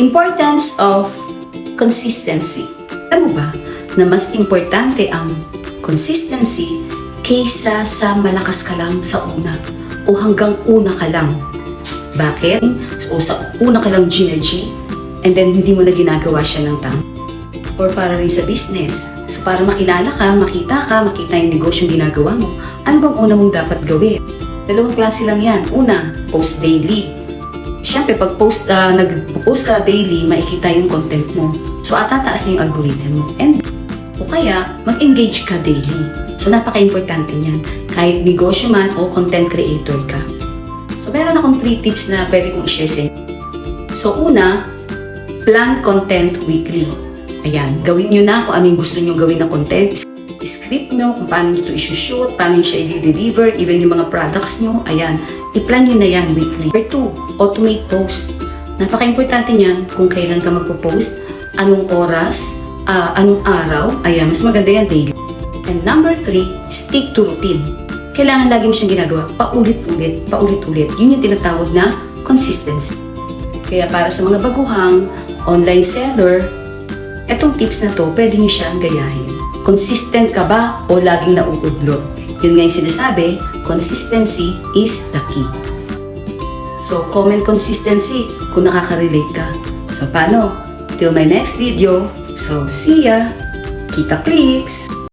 Importance of consistency. Alam mo ba na mas importante ang consistency kaysa sa malakas ka lang sa una o hanggang una ka lang? Bakit? O sa una ka lang G and then hindi mo na ginagawa siya ng tama. Or para rin sa business. So para makilala ka, makita yung negosyong ginagawa mo, ano bang una mong dapat gawin? Dalawang klase lang yan. Una, post daily. Siyempre, pag nag-post ka daily, makikita yung content mo. So tataas na yung algorithm mo. And o kaya, mag-engage ka daily. So napaka-importante niyan. Kahit negosyo man o content creator ka. So meron akong 3 tips na pwede kong i-share sa inyo. So una, plan content weekly. Ayan, gawin nyo na kung anong gusto nyo gawin na content. I-script nyo kung paano nyo ito i-shoot, paano nyo siya i-deliver, even yung mga products nyo. Ayan, i-plan nyo na yan weekly. Number 2, automate post. Napaka-importante niyan kung kailan ka magpo-post, anong oras, anong araw. Ayan, mas maganda yan daily. And number 3, stick to routine. Kailangan lagi mo siyang ginagawa, paulit-ulit. Yun yung tinatawag na consistency. Kaya para sa mga baguhang online seller, etong tips na to, pwede nyo siyang gayahin. Consistent ka ba o laging nauudlot? Yun nga yung sinasabi, consistency is the key. So, comment consistency kung nakaka-relate ka. So, paano? Till my next video. So, see ya! Kita clicks!